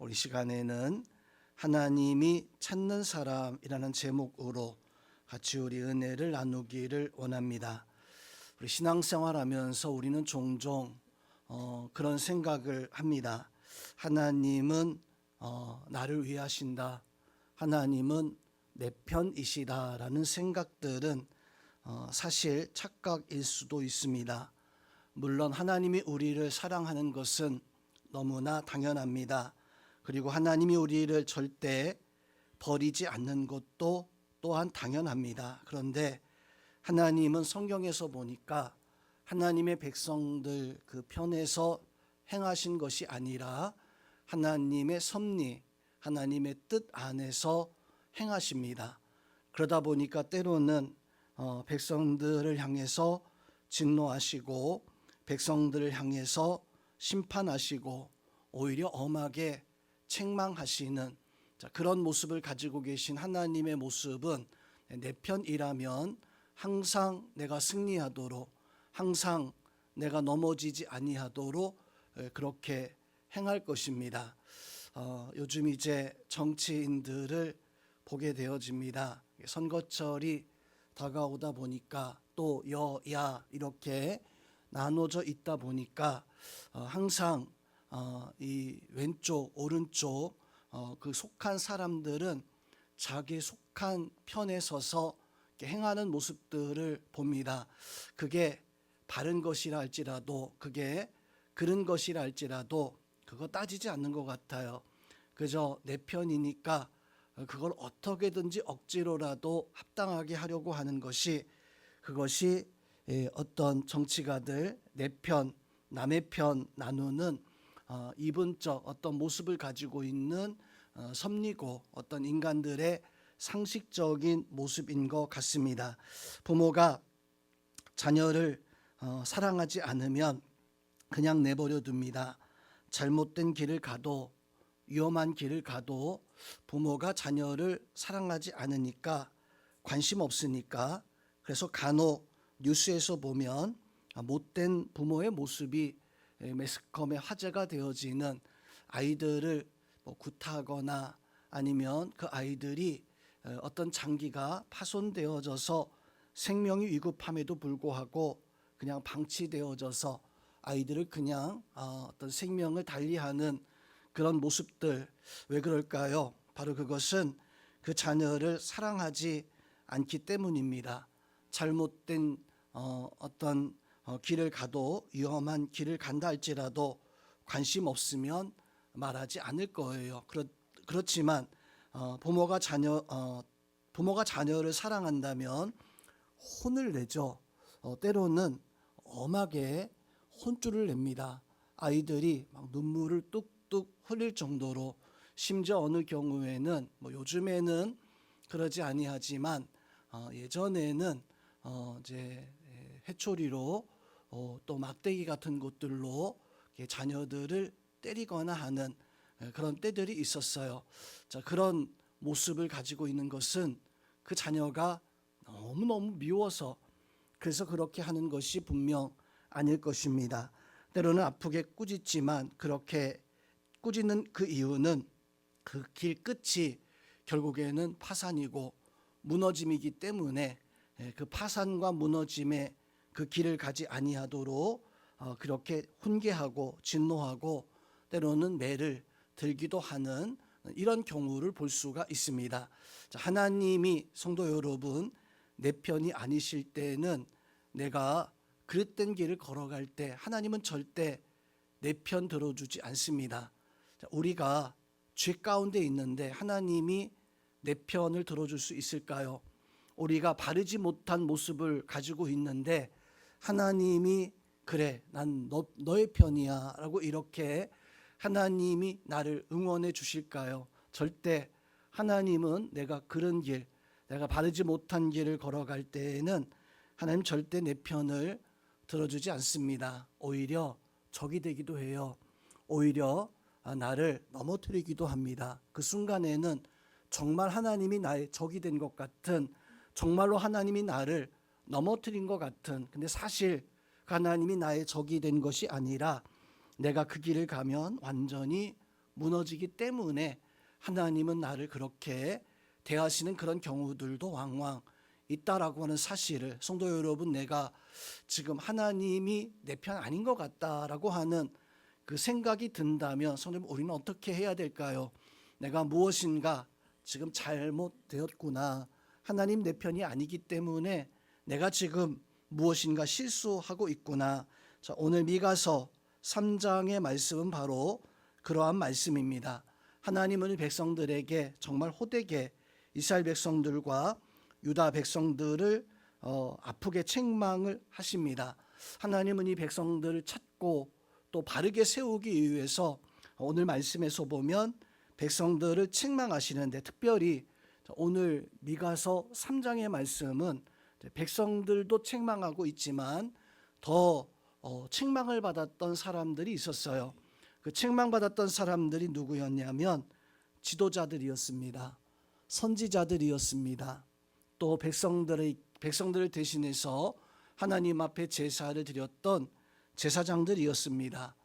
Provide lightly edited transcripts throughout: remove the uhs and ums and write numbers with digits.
우리 시간에는 하나님이 찾는 사람이라는 제목으로 같이 우리 은혜를 나누기를 원합니다. 우리 신앙생활하면서 우리는 종종 그런 생각을 합니다. 하나님은 나를 위하신다. 하나님은 내 편이시다라는 생각들은 사실 착각일 수도 있습니다. 물론 하나님이 우리를 사랑하는 것은 너무나 당연합니다. 그리고 하나님이 우리를 절대 버리지 않는 것도 또한 당연합니다. 그런데 하나님은 성경에서 보니까 하나님의 백성들 그 편에서 행하신 것이 아니라 하나님의 섭리, 하나님의 뜻 안에서 행하십니다. 그러다 보니까 때로는 백성들을 향해서 진노하시고 백성들을 향해서 심판하시고 오히려 엄하게 책망하시는 그런 모습을 가지고 계신 하나님의 모습은 내 편이라면 항상 내가 승리하도록, 항상 내가 넘어지지 아니하도록 그렇게 행할 것입니다. 요즘 이제 정치인들을 보게 되어집니다. 선거철이 다가오다 보니까 또 여야 이렇게 나눠져 있다 보니까 항상 이 왼쪽 오른쪽 그 속한 사람들은 자기 속한 편에 서서 행하는 모습들을 봅니다. 그게 바른 것이라 할지라도 그게 그른 것이라 할지라도 그거 따지지 않는 것 같아요. 그저 내 편이니까 그걸 어떻게든지 억지로라도 합당하게 하려고 하는 것이 그것이 어떤 정치가들 내 편, 남의 편 나누는 이분적 어떤 모습을 가지고 있는 섭리고 어떤 인간들의 상식적인 모습인 것 같습니다. 부모가 자녀를 사랑하지 않으면 그냥 내버려 둡니다. 잘못된 길을 가도 위험한 길을 가도 부모가 자녀를 사랑하지 않으니까 관심 없으니까 그래서 간혹 뉴스에서 보면 못된 부모의 모습이 매스컴의 화제가 되어지는 아이들을 구타하거나 아니면 그 아이들이 어떤 장기가 파손되어져서 생명이 위급함에도 불구하고 그냥 방치되어져서 아이들을 그냥 어떤 생명을 달리하는 그런 모습들 왜 그럴까요? 바로 그것은 그 자녀를 사랑하지 않기 때문입니다. 잘못된 어떤 길을 가도 위험한 길을 간다 할지라도 관심 없으면 말하지 않을 거예요. 그렇지만 부모가 자녀를 사랑한다면 혼을 내죠. 때로는 엄하게 혼쭐을 냅니다. 아이들이 막 눈물을 뚝뚝 흘릴 정도로 심지어 어느 경우에는 요즘에는 그러지 아니하지만 예전에는 이제 회초리로 또 막대기 같은 것들로 자녀들을 때리거나 하는 그런 때들이 있었어요. 자, 그런 모습을 가지고 있는 것은 그 자녀가 너무너무 미워서 그래서 그렇게 하는 것이 분명 아닐 것입니다. 때로는 아프게 꾸짖지만 그렇게 꾸짖는 그 이유는 그 길 끝이 결국에는 파산이고 무너짐이기 때문에 그 파산과 무너짐의 그 길을 가지 아니하도록 그렇게 훈계하고 진노하고 때로는 매를 들기도 하는 이런 경우를 볼 수가 있습니다. 하나님이 성도 여러분 내 편이 아니실 때는 내가 그릇된 길을 걸어갈 때 하나님은 절대 내 편 들어주지 않습니다. 우리가 죄 가운데 있는데 하나님이 내 편을 들어줄 수 있을까요? 우리가 바르지 못한 모습을 가지고 있는데 하나님이 그래 난 너의 편이야 라고 이렇게 하나님이 나를 응원해 주실까요? 절대 하나님은 내가 그런 길, 내가 바르지 못한 길을 걸어갈 때에는 하나님 절대 내 편을 들어주지 않습니다. 오히려 적이 되기도 해요. 오히려 나를 넘어뜨리기도 합니다. 그 순간에는 정말 하나님이 나의 적이 된 것 같은, 정말로 하나님이 나를 넘어뜨린 것 같은, 근데 사실 하나님이 나의 적이 된 것이 아니라 내가 그 길을 가면 완전히 무너지기 때문에 하나님은 나를 그렇게 대하시는 그런 경우들도 왕왕 있다라고 하는 사실을, 성도 여러분, 내가 지금 하나님이 내 편 아닌 것 같다라고 하는 그 생각이 든다면 성도님, 우리는 어떻게 해야 될까요? 내가 무엇인가 지금 잘못되었구나, 하나님 내 편이 아니기 때문에 내가 지금 무엇인가 실수하고 있구나. 자, 오늘 미가서 3장의 말씀은 바로 그러한 말씀입니다. 하나님은 백성들에게 정말 호되게 이스라엘 백성들과 유다 백성들을 아프게 책망을 하십니다. 하나님은 이 백성들을 찾고 또 바르게 세우기 위해서 오늘 말씀에서 보면 백성들을 책망하시는데, 특별히 오늘 미가서 3장의 말씀은 백성들도 책망하고 있지만 더 책망을 받았던 사람들이 있었어요. 그 책망받았던 사람들이 누구였냐면 지도자들이었습니다. 선지자들이었습니다. 또 백성들을 대신해서 하나님 앞에 제사를 드렸던 제사장들이었습니다.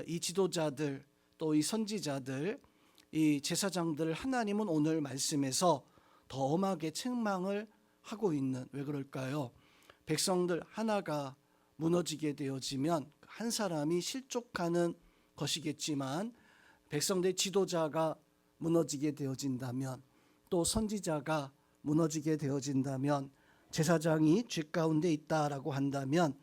이 지도자들, 또 이 선지자들, 이 제사장들을 하나님은 오늘 말씀에서 더 엄하게 책망을 하고 있는, 왜 그럴까요? 백성들 하나가 무너지게 되어지면 한 사람이 실족하는 것이겠지만, 백성들의 지도자가 무너지게 되어진다면, 또 선지자가 무너지게 되어진다면, 제사장이 죄 가운데 있다라고 한다면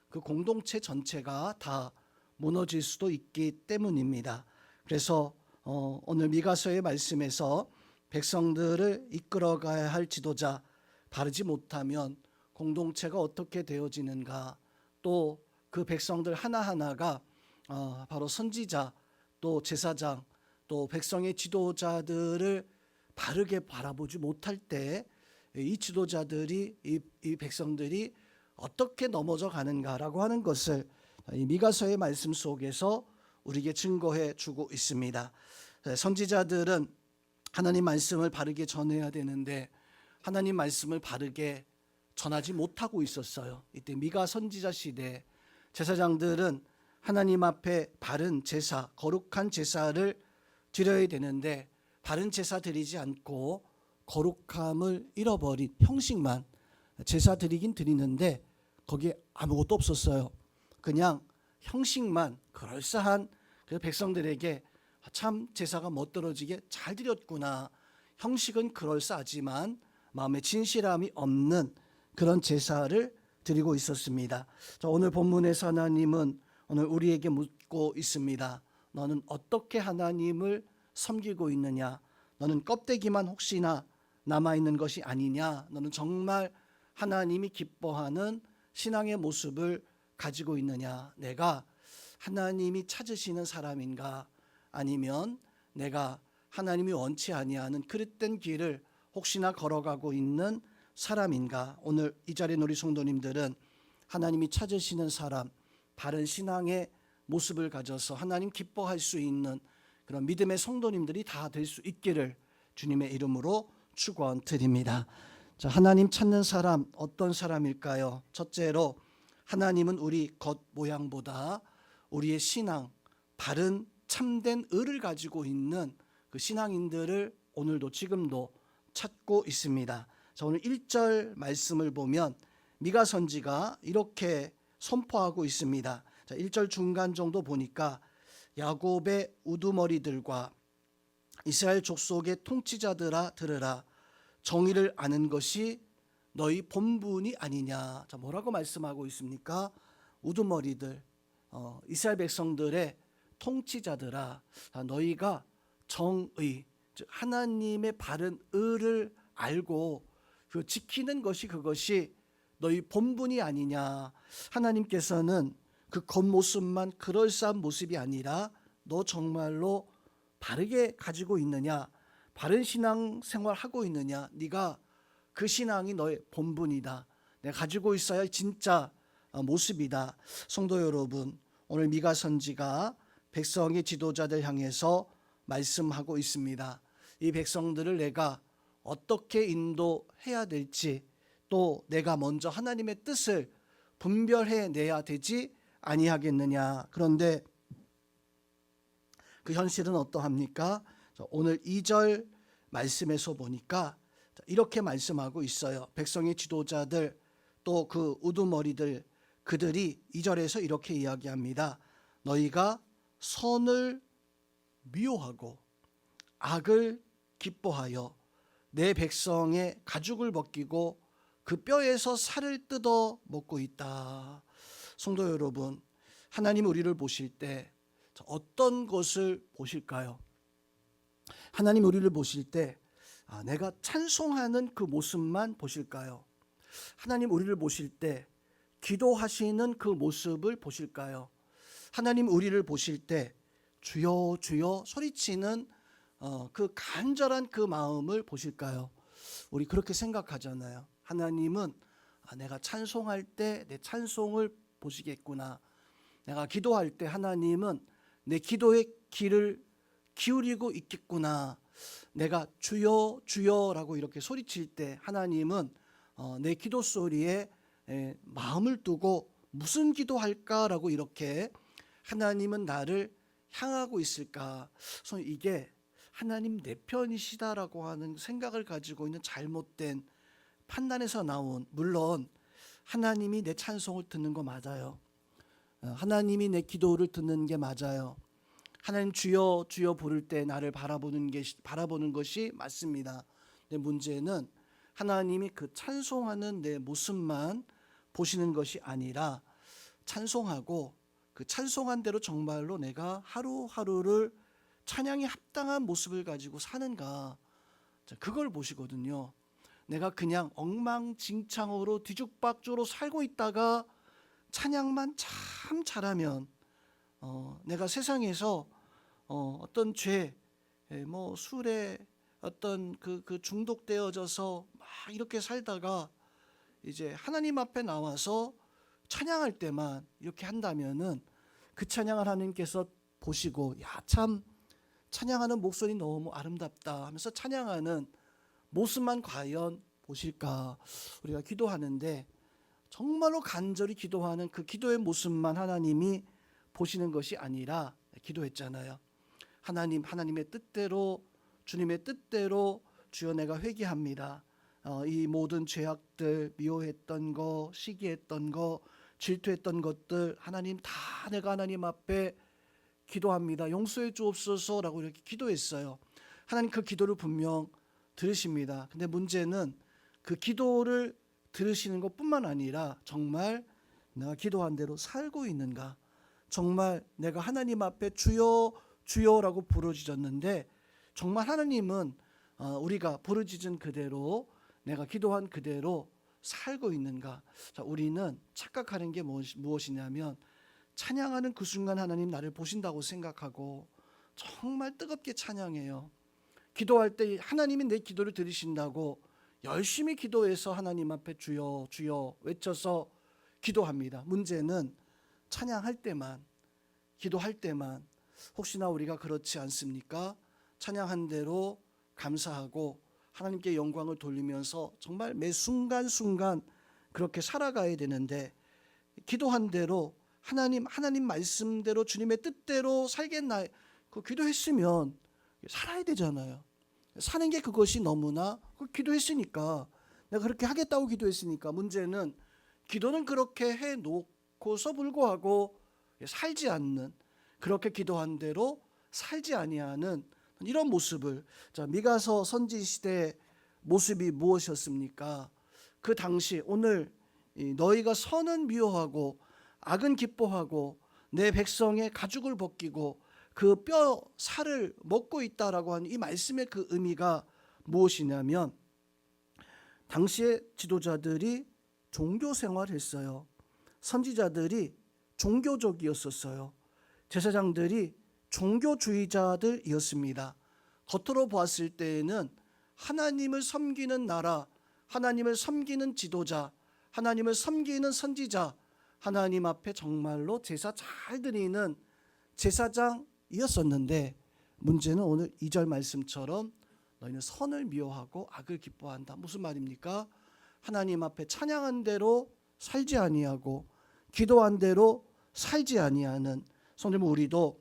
그 공동체 전체가 다 무너질 수도 있기 때문입니다. 그래서 오늘 미가서의 말씀에서 백성들을 이끌어가야 할 지도자 바르지 못하면 공동체가 어떻게 되어지는가, 또 그 백성들 하나하나가 바로 선지자, 또 제사장, 또 백성의 지도자들을 바르게 바라보지 못할 때 이 지도자들이, 이 백성들이 어떻게 넘어져 가는가라고 하는 것을 이 미가서의 말씀 속에서 우리에게 증거해 주고 있습니다. 선지자들은 하나님 말씀을 바르게 전해야 되는데 하나님 말씀을 바르게 전하지 못하고 있었어요. 이때 미가 선지자 시대 제사장들은 하나님 앞에 바른 제사, 거룩한 제사를 드려야 되는데 바른 제사 드리지 않고 거룩함을 잃어버린 형식만 제사 드리긴 드리는데 거기에 아무것도 없었어요. 그냥 형식만 그럴싸한 그 백성들에게 참 제사가 멋들어지게 잘 드렸구나, 형식은 그럴싸하지만 마음에 진실함이 없는 그런 제사를 드리고 있었습니다. 자, 오늘 본문에서 하나님은 오늘 우리에게 묻고 있습니다. 너는 어떻게 하나님을 섬기고 있느냐? 너는 껍데기만 혹시나 남아있는 것이 아니냐? 너는 정말 하나님이 기뻐하는 신앙의 모습을 가지고 있느냐? 내가 하나님이 찾으시는 사람인가? 아니면 내가 하나님이 원치 아니하는 그릇된 길을 혹시나 걸어가고 있는 사람인가? 오늘 이 자리에 우리 성도님들은 하나님이 찾으시는 사람, 바른 신앙의 모습을 가져서 하나님 기뻐할 수 있는 그런 믿음의 성도님들이 다 될 수 있기를 주님의 이름으로 축원드립니다. 자, 하나님 찾는 사람 어떤 사람일까요? 첫째로 하나님은 우리 겉모양보다 우리의 신앙, 바른 참된 의를 가지고 있는 그 신앙인들을 오늘도 지금도 찾고 있습니다. 자, 오늘 1절 말씀을 보면 미가 선지가 이렇게 선포하고 있습니다. 자, 1절 중간 정도 보니까 야곱의 우두머리들과 이스라엘 족속의 통치자들아 들으라, 정의를 아는 것이 너희 본분이 아니냐. 자, 뭐라고 말씀하고 있습니까? 우두머리들, 이스라엘 백성들의 통치자들아, 너희가 정의, 즉 하나님의 바른 의를 알고 그 지키는 것이, 그것이 너희 본분이 아니냐. 하나님께서는 그 겉모습만 그럴싸한 모습이 아니라 너 정말로 바르게 가지고 있느냐, 바른 신앙 생활하고 있느냐, 네가 그 신앙이 너의 본분이다, 내가 가지고 있어야 진짜 모습이다. 성도 여러분, 오늘 미가 선지가 백성의 지도자들 향해서 말씀하고 있습니다. 이 백성들을 내가 어떻게 인도해야 될지, 또 내가 먼저 하나님의 뜻을 분별해 내야 되지 아니하겠느냐. 그런데 그 현실은 어떠합니까? 오늘 2절 말씀에서 보니까 이렇게 말씀하고 있어요. 백성의 지도자들 또 그 우두머리들 그들이 2절에서 이렇게 이야기합니다. 너희가 선을 미워하고 악을 기뻐하여 내 백성의 가죽을 벗기고 그 뼈에서 살을 뜯어 먹고 있다. 성도 여러분, 하나님 우리를 보실 때 어떤 것을 보실까요? 하나님 우리를 보실 때 내가 찬송하는 그 모습만 보실까요? 하나님 우리를 보실 때 기도하시는 그 모습을 보실까요? 하나님 우리를 보실 때 주여 주여 소리치는 그 간절한 그 마음을 보실까요? 우리 그렇게 생각하잖아요. 하나님은 내가 찬송할 때 내 찬송을 보시겠구나. 내가 기도할 때 하나님은 내 기도의 귀를 기울이고 있겠구나. 내가 주여 주여라고 이렇게 소리칠 때 하나님은 내 기도 소리에 마음을 두고 무슨 기도할까라고 이렇게 하나님은 나를 향하고 있을까. 그래서 이게 하나님 내 편이시다라고 하는 생각을 가지고 있는 잘못된 판단에서 나온, 물론 하나님이 내 찬송을 듣는 거 맞아요. 하나님이 내 기도를 듣는 게 맞아요. 하나님 주여 주여 부를 때 나를 바라보는 것이 맞습니다. 근데 문제는 하나님이 그 찬송하는 내 모습만 보시는 것이 아니라 찬송하고 그 찬송한 대로 정말로 내가 하루하루를 찬양에 합당한 모습을 가지고 사는가, 그걸 보시거든요. 내가 그냥 엉망진창으로 뒤죽박죽으로 살고 있다가 찬양만 참 잘하면 내가 세상에서 어떤 죄, 뭐 술에 어떤 그 중독되어져서 막 이렇게 살다가 이제 하나님 앞에 나와서 찬양할 때만 이렇게 한다면은 그 찬양을 하나님께서 보시고 야 참 찬양하는 목소리 너무 아름답다 하면서 찬양하는 모습만 과연 보실까? 우리가 기도하는데 정말로 간절히 기도하는 그 기도의 모습만 하나님이 보시는 것이 아니라, 기도했잖아요. 하나님의 뜻대로, 주님의 뜻대로 주여 내가 회개합니다. 이 모든 죄악들, 미워했던 거, 시기했던 거, 질투했던 것들 하나님 다 내가 하나님 앞에 기도합니다. 용서해 주옵소서라고 이렇게 기도했어요. 하나님 그 기도를 분명 들으십니다. 근데 문제는 그 기도를 들으시는 것뿐만 아니라 정말 내가 기도한 대로 살고 있는가? 정말 내가 하나님 앞에 주여 주여라고 부르짖었는데 정말 하나님은 우리가 부르짖은 그대로 내가 기도한 그대로 살고 있는가? 자, 우리는 착각하는 게 무엇이냐면 찬양하는 그 순간 하나님 나를 보신다고 생각하고 정말 뜨겁게 찬양해요. 기도할 때 하나님이 내 기도를 들으신다고 열심히 기도해서 하나님 앞에 주여 주여 외쳐서 기도합니다. 문제는 찬양할 때만, 기도할 때만 혹시나 우리가 그렇지 않습니까? 찬양한 대로 감사하고 하나님께 영광을 돌리면서 정말 매 순간순간 그렇게 살아가야 되는데 기도한 대로 하나님 말씀대로 주님의 뜻대로 살겠나, 그 기도했으면 살아야 되잖아요. 사는 게 그것이 너무나, 기도했으니까 내가 그렇게 하겠다고 기도했으니까. 문제는 기도는 그렇게 해놓고서 불구하고 살지 않는, 그렇게 기도한 대로 살지 아니하는 이런 모습을, 자, 미가서 선지 시대의 모습이 무엇이었습니까? 그 당시 오늘 너희가 선은 미워하고 악은 기뻐하고 내 백성의 가죽을 벗기고 그 뼈 살을 먹고 있다라고 하는 이 말씀의 그 의미가 무엇이냐면 당시의 지도자들이 종교 생활을 했어요. 선지자들이 종교적이었었어요. 제사장들이 종교주의자들이었습니다. 겉으로 보았을 때에는 하나님을 섬기는 나라, 하나님을 섬기는 지도자, 하나님을 섬기는 선지자, 하나님 앞에 정말로 제사 잘 드리는 제사장이었었는데 문제는 오늘 2절 말씀처럼 너희는 선을 미워하고 악을 기뻐한다. 무슨 말입니까? 하나님 앞에 찬양한 대로 살지 아니하고 기도한 대로 살지 아니하는. 성도님, 우리도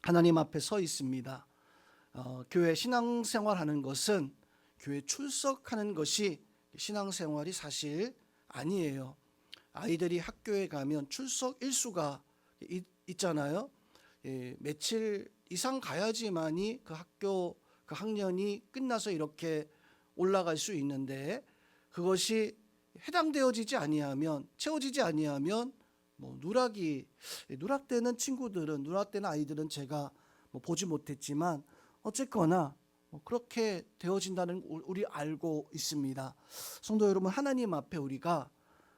하나님 앞에 서 있습니다. 교회 신앙생활하는 것은 교회 출석하는 것이 신앙생활이 사실 아니에요. 아이들이 학교에 가면 출석 일수가 있잖아요. 며칠 이상 가야지만이 그 학교 그 학년이 끝나서 이렇게 올라갈 수 있는데, 그것이 해당되어지지 아니하면, 채워지지 아니하면 누락되는 친구들은, 누락되는 아이들은 제가 보지 못했지만 어쨌거나 그렇게 되어진다는 우리 알고 있습니다. 성도 여러분, 하나님 앞에 우리가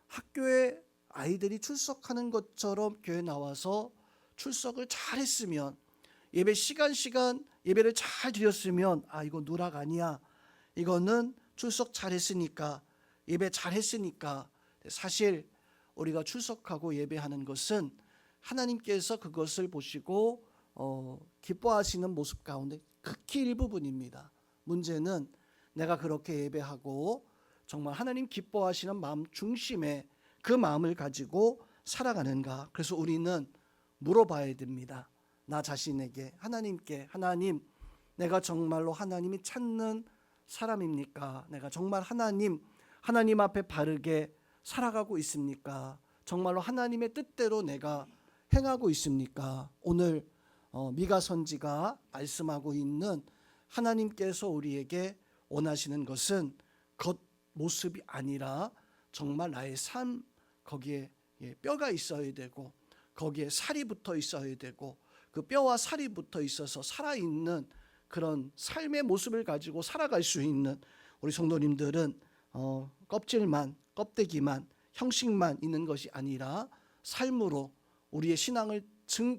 학교에 아이들이 출석하는 것처럼 교회 나와서 출석을 잘 했으면, 예배 시간 예배를 잘 드렸으면, 이거 누락 아니야, 이거는 출석 잘 했으니까, 예배 잘 했으니까. 사실 우리가 출석하고 예배하는 것은 하나님께서 그것을 보시고 기뻐하시는 모습 가운데 극히 일부분입니다. 문제는 내가 그렇게 예배하고 정말 하나님 기뻐하시는 마음 중심에 그 마음을 가지고 살아가는가. 그래서 우리는 물어봐야 됩니다. 나 자신에게, 하나님께, 하나님, 내가 정말로 하나님이 찾는 사람입니까? 내가 정말 하나님 앞에 바르게 살아가고 있습니까? 정말로 하나님의 뜻대로 내가 행하고 있습니까? 오늘 미가 선지가 말씀하고 있는 하나님께서 우리에게 원하시는 것은 겉모습이 아니라 정말 나의 삶, 거기에 뼈가 있어야 되고, 거기에 살이 붙어 있어야 되고, 그 뼈와 살이 붙어 있어서 살아있는 그런 삶의 모습을 가지고 살아갈 수 있는 우리 성도님들은 껍데기만, 형식만 있는 것이 아니라 삶으로 우리의 신앙을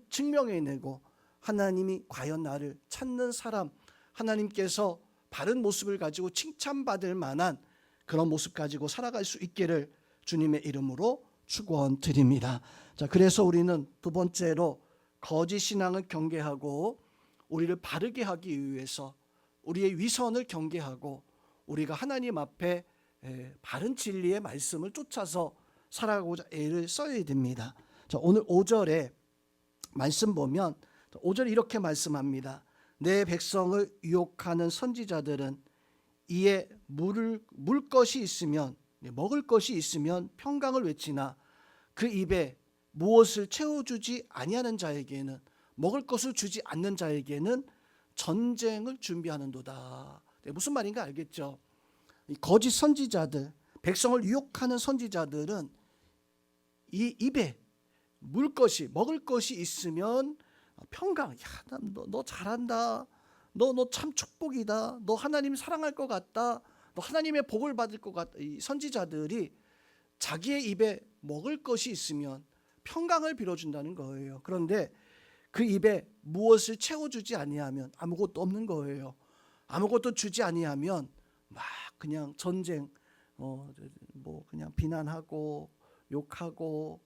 증명해내고, 하나님이 과연 나를 찾는 사람, 하나님께서 바른 모습을 가지고 칭찬받을 만한 그런 모습 가지고 살아갈 수 있기를 주님의 이름으로 축원드립니다. 자, 그래서 우리는 두 번째로 거짓 신앙을 경계하고 우리를 바르게 하기 위해서 우리의 위선을 경계하고 우리가 하나님 앞에 바른 진리의 말씀을 쫓아서 살아가고자 애를 써야 됩니다. 자, 오늘 5절에 말씀 보면 5절 이렇게 말씀합니다. 내 백성을 유혹하는 선지자들은 이에 먹을 것이 있으면 평강을 외치나 그 입에 무엇을 채워주지 아니하는 자에게는, 먹을 것을 주지 않는 자에게는 전쟁을 준비하는도다. 무슨 말인가 알겠죠? 거짓 선지자들, 백성을 유혹하는 선지자들은 이 입에 먹을 것이 있으면 평강, 너 잘한다, 너 참 축복이다, 너 하나님 사랑할 것 같다, 너 하나님의 복을 받을 것 같다. 이 선지자들이 자기의 입에 먹을 것이 있으면 평강을 빌어준다는 거예요. 그런데 그 입에 무엇을 채워주지 아니하면 아무것도 없는 거예요. 아무것도 주지 아니하면 막 그냥 전쟁, 그냥 비난하고 욕하고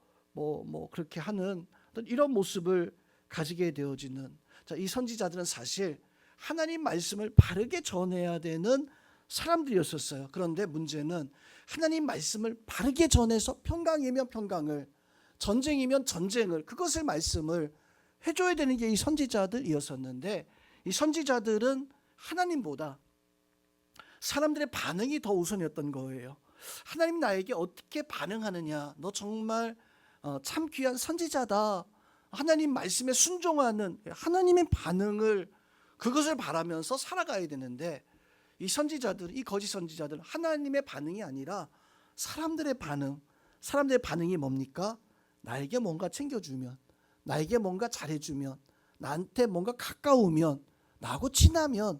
그렇게 하는 이런 모습을 가지게 되어지는, 자, 이 선지자들은 사실 하나님 말씀을 바르게 전해야 되는 사람들이었었어요. 그런데 문제는 하나님 말씀을 바르게 전해서 평강이면 평강을, 전쟁이면 전쟁을, 그것을 말씀을 해줘야 되는 게 이 선지자들이었었는데, 이 선지자들은 하나님보다 사람들의 반응이 더 우선이었던 거예요. 하나님 나에게 어떻게 반응하느냐, 너 정말 참 귀한 선지자다, 하나님 말씀에 순종하는 하나님의 반응을, 그것을 바라면서 살아가야 되는데, 이 선지자들, 이 거짓 선지자들, 하나님의 반응이 아니라 사람들의 반응이 뭡니까? 나에게 뭔가 챙겨주면, 나에게 뭔가 잘해주면, 나한테 뭔가 가까우면, 나하고 친하면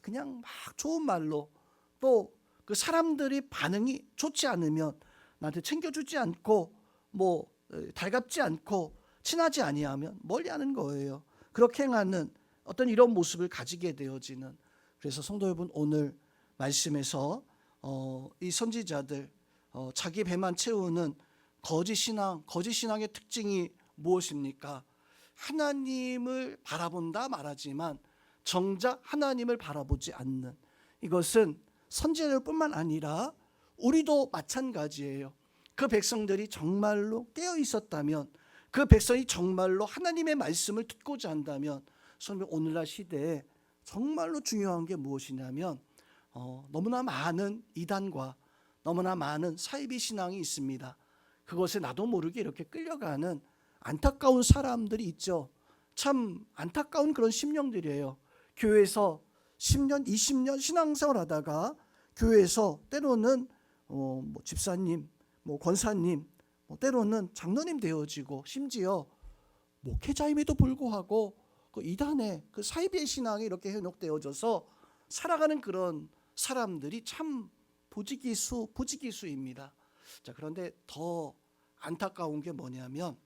그냥 막 좋은 말로, 또 그 사람들이 반응이 좋지 않으면 나한테 챙겨주지 않고 달갑지 않고 친하지 아니하면 멀리하는 거예요. 그렇게 행하는 어떤 이런 모습을 가지게 되어지는, 그래서 성도 여러분, 오늘 말씀에서 이 선지자들 자기 배만 채우는 거짓 신앙의 특징이 무엇입니까? 하나님을 바라본다 말하지만 정작 하나님을 바라보지 않는, 이것은 선지자들뿐만 아니라 우리도 마찬가지예요. 그 백성들이 정말로 깨어 있었다면, 그 백성이 정말로 하나님의 말씀을 듣고자 한다면, 오늘날 시대에 정말로 중요한 게 무엇이냐면 너무나 많은 이단과 너무나 많은 사이비 신앙이 있습니다. 그것에 나도 모르게 이렇게 끌려가는 안타까운 사람들이 있죠. 참 안타까운 그런 심령들이에요. 교회에서 10년, 20년 신앙생활 하다가 교회에서 때로는 집사님, 권사님, 때로는 장로님 되어지고 심지어 목회자임에도 불구하고 그 이단의 그 사이비의 신앙이 이렇게 현혹되어져서 살아가는 그런 사람들이 참 부지기수입니다. 자, 그런데 더 안타까운 게 뭐냐면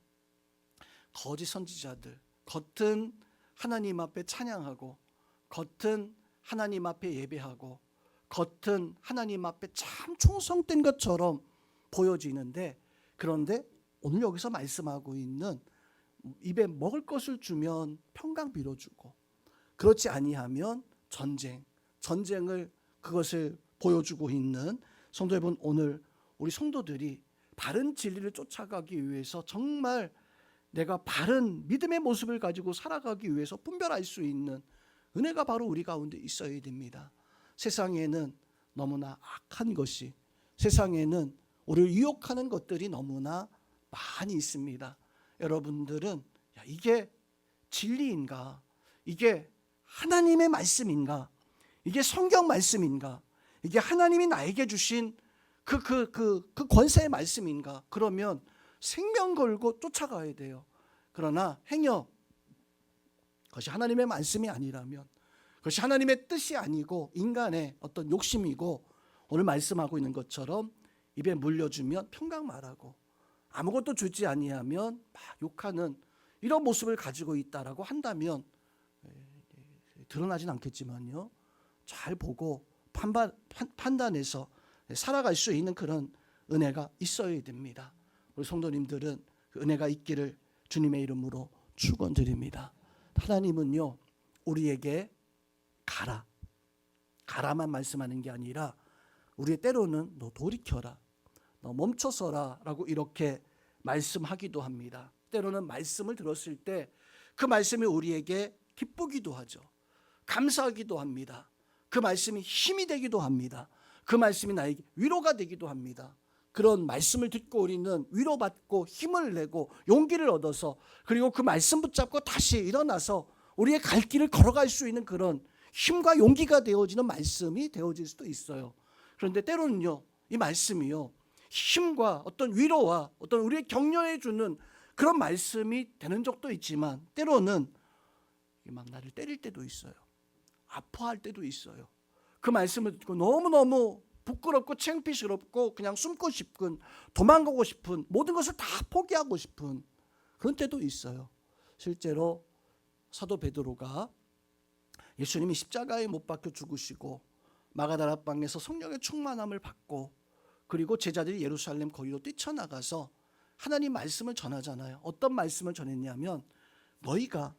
거짓 선지자들, 겉은 하나님 앞에 찬양하고 겉은 하나님 앞에 예배하고 겉은 하나님 앞에 참 충성된 것처럼 보여지는데, 그런데 오늘 여기서 말씀하고 있는 입에 먹을 것을 주면 평강 빌어주고 그렇지 아니하면 전쟁을 그것을 보여주고 있는 성도 여러분, 오늘 우리 성도들이 바른 진리를 쫓아가기 위해서 정말 내가 바른 믿음의 모습을 가지고 살아가기 위해서 분별할 수 있는 은혜가 바로 우리 가운데 있어야 됩니다. 세상에는 너무나 악한 것이, 세상에는 우리를 유혹하는 것들이 너무나 많이 있습니다. 여러분들은 이게 진리인가? 이게 하나님의 말씀인가? 이게 성경 말씀인가? 이게 하나님이 나에게 주신 그 권세의 말씀인가? 그러면 생명 걸고 쫓아가야 돼요. 그러나 행여 그것이 하나님의 말씀이 아니라면, 그것이 하나님의 뜻이 아니고 인간의 어떤 욕심이고 오늘 말씀하고 있는 것처럼 입에 물려주면 평강 말하고 아무것도 주지 아니하면 막 욕하는 이런 모습을 가지고 있다라고 한다면 드러나진 않겠지만요, 잘 보고 판단해서 살아갈 수 있는 그런 은혜가 있어야 됩니다. 우리 성도님들은 그 은혜가 있기를 주님의 이름으로 축원드립니다. 하나님은요, 우리에게 가라만 말씀하는 게 아니라 우리의 때로는 너 돌이켜라, 너 멈춰서라 라고 이렇게 말씀하기도 합니다. 때로는 말씀을 들었을 때 그 말씀이 우리에게 기쁘기도 하죠. 감사하기도 합니다. 그 말씀이 힘이 되기도 합니다. 그 말씀이 나에게 위로가 되기도 합니다. 그런 말씀을 듣고 우리는 위로받고 힘을 내고 용기를 얻어서, 그리고 그 말씀 붙잡고 다시 일어나서 우리의 갈 길을 걸어갈 수 있는 그런 힘과 용기가 되어지는 말씀이 되어질 수도 있어요. 그런데 때로는요, 이 말씀이요, 힘과 어떤 위로와 어떤 우리의 격려해 주는 그런 말씀이 되는 적도 있지만, 때로는 막 나를 때릴 때도 있어요. 아파할 때도 있어요. 그 말씀을 듣고 너무너무 부끄럽고 창피스럽고 그냥 숨고 싶은, 도망가고 싶은, 모든 것을 다 포기하고 싶은 그런 때도 있어요. 실제로 사도 베드로가 예수님이 십자가에 못 박혀 죽으시고 마가다라 방에서 성령의 충만함을 받고, 그리고 제자들이 예루살렘 거리로 뛰쳐나가서 하나님 말씀을 전하잖아요. 어떤 말씀을 전했냐면, 너희가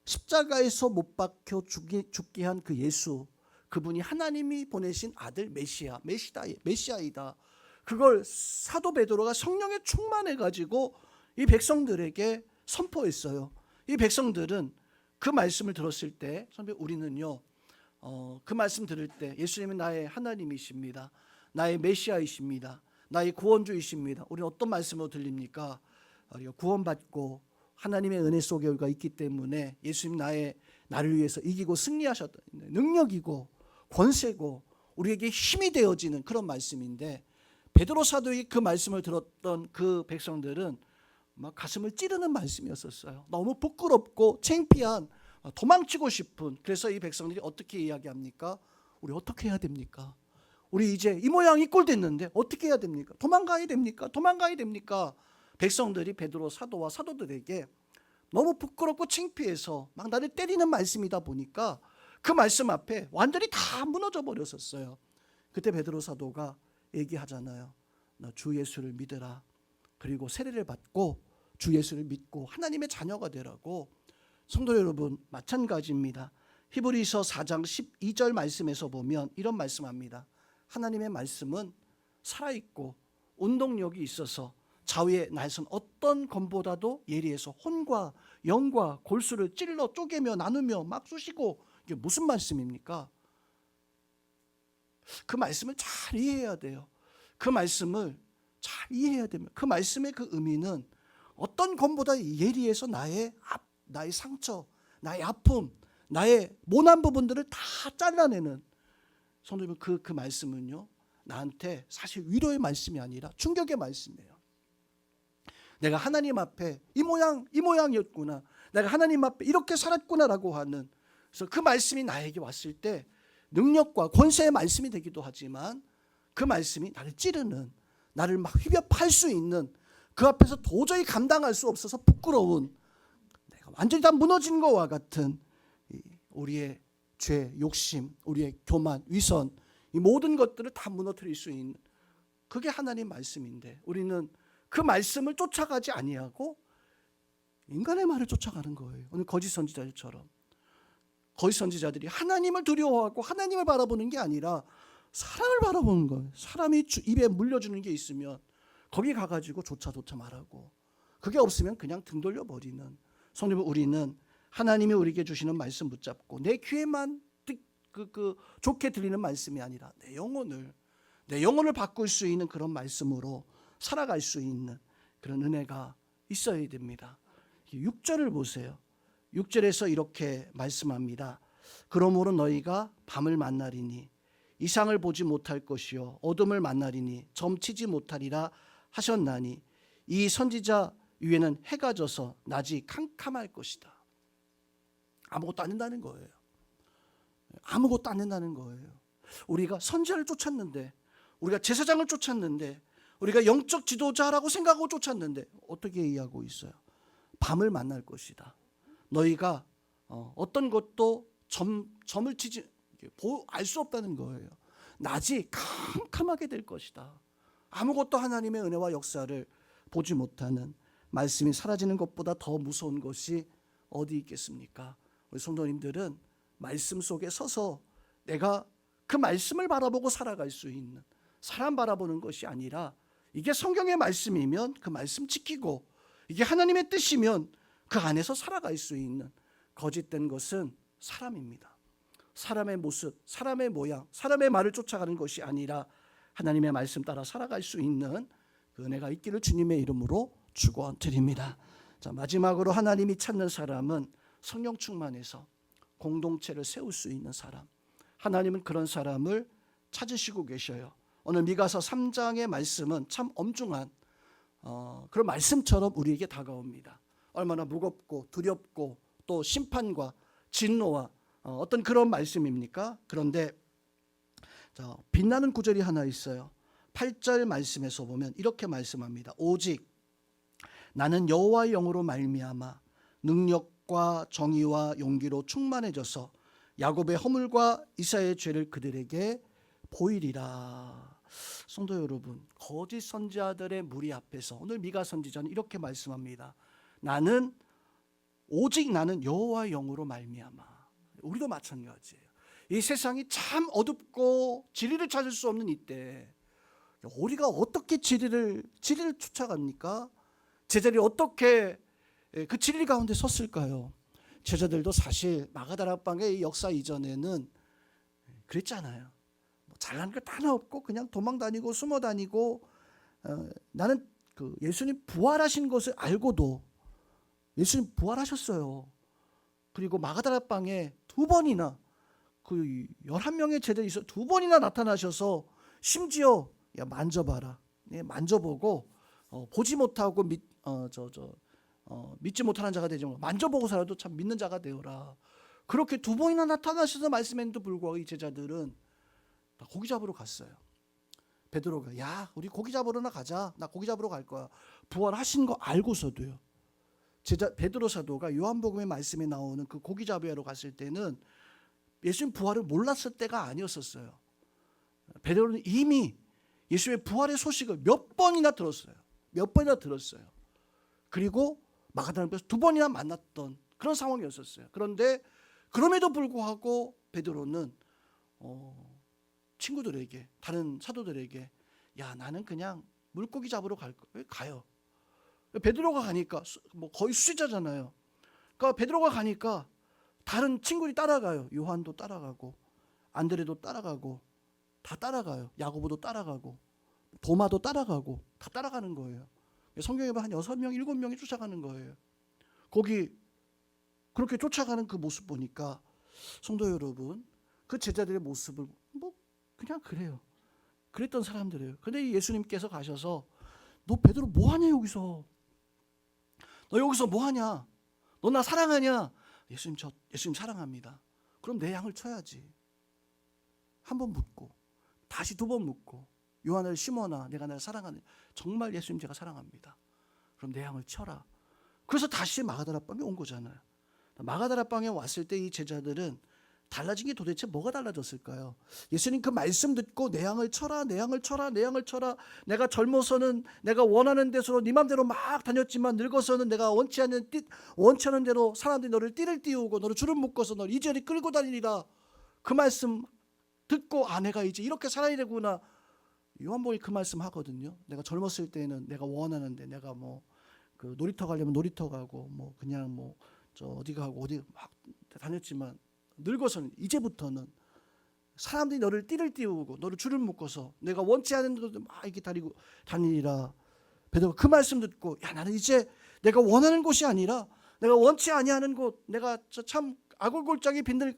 십자가에서 못 박혀 죽게 한 그 예수, 그분이 하나님이 보내신 아들 메시아이다. 그걸 사도 베드로가 성령에 충만해 가지고 이 백성들에게 선포했어요. 이 백성들은 그 말씀을 들었을 때, 우리는요, 그 말씀 들을 때 예수님은 나의 하나님이십니다, 나의 메시아이십니다, 나의 구원주이십니다. 우리는 어떤 말씀으로 들립니까? 구원받고 하나님의 은혜 속에 우리가 있기 때문에 예수님 나를 위해서 이기고 승리하셨던 능력이고 권세고 우리에게 힘이 되어지는 그런 말씀인데, 베드로 사도의 그 말씀을 들었던 그 백성들은 막 가슴을 찌르는 말씀이었었어요. 너무 부끄럽고 창피한, 도망치고 싶은. 그래서 이 백성들이 어떻게 이야기합니까? 우리 어떻게 해야 됩니까? 우리 이제 이 모양 이 꼴 됐는데 어떻게 해야 됩니까? 도망가야 됩니까? 백성들이 베드로 사도와 사도들에게 너무 부끄럽고 창피해서 막 나를 때리는 말씀이다 보니까 그 말씀 앞에 완전히 다 무너져 버렸었어요. 그때 베드로 사도가 얘기하잖아요. 너 주 예수를 믿으라. 그리고 세례를 받고 주 예수를 믿고 하나님의 자녀가 되라고. 성도 여러분, 마찬가지입니다. 히브리서 4장 12절 말씀에서 보면 이런 말씀합니다. 하나님의 말씀은 살아있고 운동력이 있어서 좌우의 날선 어떤 검보다도 예리해서 혼과 영과 골수를 찔러 쪼개며 나누며 막 쑤시고, 이게 무슨 말씀입니까? 그 말씀을 잘 이해해야 돼요. 그 말씀을 잘 이해해야 됩니다. 그 말씀의 그 의미는 어떤 것보다 예리해서 나의 상처, 나의 아픔, 나의 모난 부분들을 다 잘라내는, 성도님, 그 말씀은요, 나한테 사실 위로의 말씀이 아니라 충격의 말씀이에요. 내가 하나님 앞에 이 모양이었구나, 내가 하나님 앞에 이렇게 살았구나라고 하는, 그래서 그 말씀이 나에게 왔을 때 능력과 권세의 말씀이 되기도 하지만, 그 말씀이 나를 찌르는, 나를 막 휘벼 팔 수 있는, 그 앞에서 도저히 감당할 수 없어서 부끄러운, 내가 완전히 다 무너진 것과 같은 우리의 죄, 욕심, 우리의 교만, 위선, 이 모든 것들을 다 무너뜨릴 수 있는, 그게 하나님 말씀인데, 우리는 그 말씀을 쫓아가지 아니하고 인간의 말을 쫓아가는 거예요. 오늘 거짓 선지자들처럼, 거짓 선지자들이 하나님을 두려워하고 하나님을 바라보는 게 아니라 사람을 바라보는 거예요. 사람이 입에 물려주는 게 있으면 거기 가가지고 조차 말하고, 그게 없으면 그냥 등 돌려버리는. 성도님, 우리는 하나님이 우리에게 주시는 말씀 붙잡고 내 귀에만 좋게 들리는 말씀이 아니라 내 영혼을 바꿀 수 있는 그런 말씀으로 살아갈 수 있는 그런 은혜가 있어야 됩니다. 6절을 보세요. 6절에서 이렇게 말씀합니다. 그러므로 너희가 밤을 만나리니 이상을 보지 못할 것이요 어둠을 만나리니 점치지 못하리라 하셨나니 이 선지자 위에는 해가 져서 낮이 캄캄할 것이다. 아무것도 안 된다는 거예요. 아무것도 안 된다는 거예요. 우리가 선지자를 쫓았는데, 우리가 제사장을 쫓았는데, 우리가 영적 지도자라고 생각하고 쫓았는데 어떻게 이해하고 있어요? 밤을 만날 것이다. 너희가 어떤 것도 점을 치지 알 수 없다는 거예요. 낮이 캄캄하게 될 것이다. 아무것도 하나님의 은혜와 역사를 보지 못하는, 말씀이 사라지는 것보다 더 무서운 것이 어디 있겠습니까? 우리 성도님들은 말씀 속에 서서 내가 그 말씀을 바라보고 살아갈 수 있는, 사람 바라보는 것이 아니라 이게 성경의 말씀이면 그 말씀 지키고, 이게 하나님의 뜻이면 그 안에서 살아갈 수 있는, 거짓된 것은 사람입니다. 사람의 모습, 사람의 모양, 사람의 말을 쫓아가는 것이 아니라 하나님의 말씀 따라 살아갈 수 있는 그 은혜가 있기를 주님의 이름으로 축원드립니다. 자, 마지막으로 하나님이 찾는 사람은 성령 충만해서 공동체를 세울 수 있는 사람. 하나님은 그런 사람을 찾으시고 계셔요. 오늘 미가서 3장의 말씀은 참 엄중한 그런 말씀처럼 우리에게 다가옵니다. 얼마나 무겁고 두렵고 또 심판과 진노와 어떤 그런 말씀입니까? 그런데 빛나는 구절이 하나 있어요. 8절 말씀에서 보면 이렇게 말씀합니다. 오직 나는 여호와의 영으로 말미암아 능력과 정의와 용기로 충만해져서 야곱의 허물과 이스라엘의 죄를 그들에게 보이리라. 성도 여러분, 거짓 선지자들의 무리 앞에서 오늘 미가 선지자는 이렇게 말씀합니다. 오직 나는 여호와의 영으로 말미암아. 우리도 마찬가지예요. 이 세상이 참 어둡고 진리를 찾을 수 없는 이때 우리가 어떻게 진리를 쫓아갑니까? 제자들이 어떻게 그 진리 가운데 섰을까요? 제자들도 사실 마가다락방의 역사 이전에는 그랬잖아요. 잘난 것 하나 없고 그냥 도망다니고 숨어다니고, 나는 그 예수님 부활하신 것을 알고도, 예수님 부활하셨어요. 그리고 마가다락방에 2번이나 그 11명의 제자들이 있어 2번이나 나타나셔서 심지어 야 만져봐라, 만져보고 보지 못하고 믿지 못하는 자가 되지, 만져보고서라도 참 믿는 자가 되어라. 그렇게 2번이나 나타나셔서 말씀했는데도 불구하고 이 제자들은 다 고기 잡으러 갔어요. 베드로가 야 우리 고기 잡으러나 가자, 나 고기 잡으러 갈 거야. 부활하신 거 알고서도요. 베드로 사도가 요한복음의 말씀에 나오는 그 고기 잡으러 갔을 때는 예수님 부활을 몰랐을 때가 아니었었어요. 베드로는 이미 예수님의 부활의 소식을 몇 번이나 들었어요. 그리고 마가다락방에서 2번이나 만났던 그런 상황이었었어요. 그런데 그럼에도 불구하고 베드로는 친구들에게, 다른 사도들에게 야 나는 그냥 물고기 잡으러 가요. 베드로가 가니까 거의 수제자잖아요. 그러니까 베드로가 가니까 다른 친구들이 따라가요. 요한도 따라가고 안드레도 따라가고 다 따라가요. 야고보도 따라가고 도마도 따라가고 다 따라가는 거예요. 성경에 보면 한 6명, 7명이 쫓아가는 거예요. 거기 그렇게 쫓아가는 그 모습 보니까 성도 여러분, 그 제자들의 모습을 뭐 그냥 그래요. 그랬던 사람들이에요. 근데 예수님께서 가셔서 너 베드로 뭐하냐 여기서? 너 여기서 뭐하냐? 너 나 사랑하냐? 예수님 사랑합니다. 그럼 내 양을 쳐야지. 한 번 묻고 다시 2번 묻고 요한을 시몬아 내가 나를 사랑하느냐? 정말 예수님 제가 사랑합니다. 그럼 내 양을 쳐라. 그래서 다시 마가다라방에 온 거잖아요. 마가다라방에 왔을 때 이 제자들은 달라진 게 도대체 뭐가 달라졌을까요? 예수님 그 말씀 듣고 내 양을 쳐라, 내 양을 쳐라, 내 양을 쳐라. 내가 젊어서는 내가 원하는 데서 네 맘대로 막 다녔지만 늙어서는 내가 원치 않은 대로 사람들이 너를 띠를 띄우고 너를 줄을 묶어서 너를 이리저리 끌고 다니리라. 그 말씀 듣고 내가 이제 이렇게 살아야 되구나. 요한복음이 그 말씀 하거든요. 내가 젊었을 때는 내가 원하는데 내가 뭐 그 놀이터 가려면 놀이터 가고 뭐 그냥 뭐 저 어디 가고 어디 막 다녔지만 늙어서는 이제부터는 사람들이 너를 띠를 띄우고 너를 줄을 묶어서 내가 원치 않은 데도 막 이렇게 다니리라. 베드로가 그 말씀 듣고 야 나는 이제 내가 원하는 곳이 아니라 내가 원치 아니하는 곳 내가 참 아골골짜기 빈들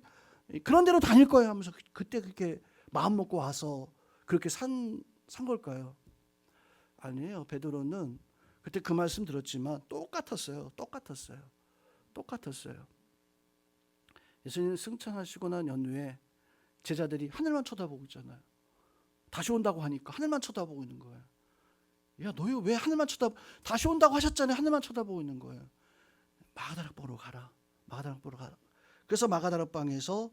그런 데로 다닐 거야 하면서 그때 그렇게 마음 먹고 와서 그렇게 산 걸까요? 아니에요. 베드로는 그때 그 말씀 들었지만 똑같았어요. 예수님 승천하시고 난 연후에 제자들이 하늘만 쳐다보고 있잖아요. 다시 온다고 하니까 하늘만 쳐다보고 있는 거예요. 야 너희 왜 하늘만 다시 온다고 하셨잖아요. 하늘만 쳐다보고 있는 거예요. 마가다락방으로 가라. 그래서 마가다락방에서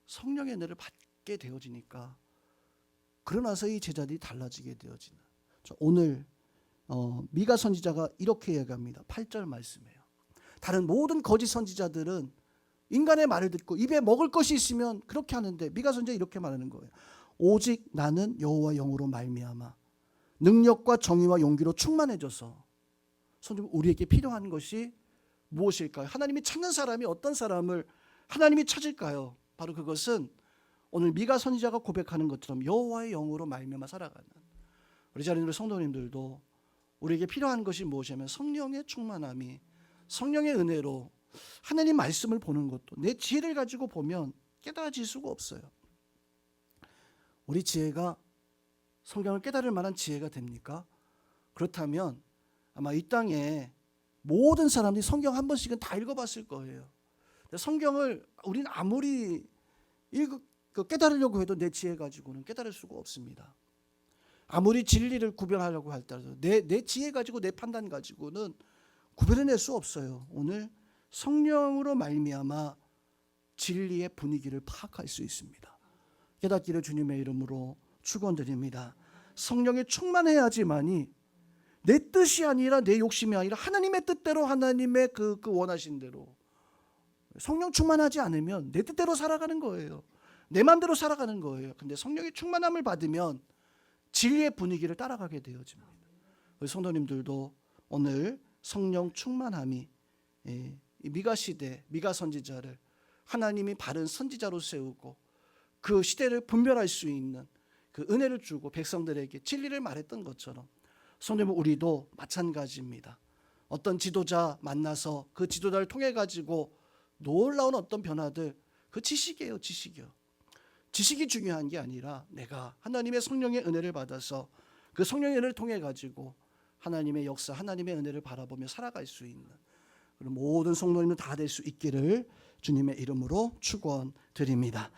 성령의 은혜를 받게 되어지니까 그러나서 이 제자들이 달라지게 되어지는. 오늘 미가 선지자가 이렇게 얘기합니다. 8절 말씀이에요. 다른 모든 거짓 선지자들은 인간의 말을 듣고 입에 먹을 것이 있으면 그렇게 하는데 미가 선지자 이렇게 말하는 거예요. 오직 나는 여호와 영으로 말미암아 능력과 정의와 용기로 충만해져서. 선생님 우리에게 필요한 것이 무엇일까요? 하나님이 찾는 사람이 어떤 사람을 하나님이 찾을까요? 바로 그것은 오늘 미가 선지자가 고백하는 것처럼 여호와의 영으로 말미암아 살아가는 우리 자리의 성도님들도 우리에게 필요한 것이 무엇이냐면 성령의 충만함이 성령의 은혜로 하나님 말씀을 보는 것도 내 지혜를 가지고 보면 깨달아질 수가 없어요. 우리 지혜가 성경을 깨달을 만한 지혜가 됩니까? 그렇다면 아마 이 땅에 모든 사람들이 성경 한 번씩은 다 읽어봤을 거예요. 성경을 우리는 아무리 깨달으려고 해도 내 지혜 가지고는 깨달을 수가 없습니다. 아무리 진리를 구별하려고 할지라도 내 지혜 가지고 내 판단 가지고는 구별해낼 수 없어요. 오늘 성령으로 말미암아 진리의 분위기를 파악할 수 있습니다. 깨닫기를 주님의 이름으로 축원드립니다. 성령에 충만해야지만이 내 뜻이 아니라 내 욕심이 아니라 하나님의 뜻대로 하나님의 그 원하신 대로 성령 충만하지 않으면 내 뜻대로 살아가는 거예요. 내 마음대로 살아가는 거예요. 근데 성령의 충만함을 받으면 진리의 분위기를 따라가게 되어집니다. 우리 성도님들도 오늘 성령 충만함이 미가 시대 미가 선지자를 하나님이 바른 선지자로 세우고 그 시대를 분별할 수 있는 그 은혜를 주고 백성들에게 진리를 말했던 것처럼 성도님 우리도 마찬가지입니다. 어떤 지도자 만나서 그 지도자를 통해 가지고 놀라운 어떤 변화들 그 지식이에요. 지식이 중요한 게 아니라 내가 하나님의 성령의 은혜를 받아서 그 성령의 은혜를 통해 가지고 하나님의 역사 하나님의 은혜를 바라보며 살아갈 수 있는 모든 성도님들 다 될 수 있기를 주님의 이름으로 축원드립니다.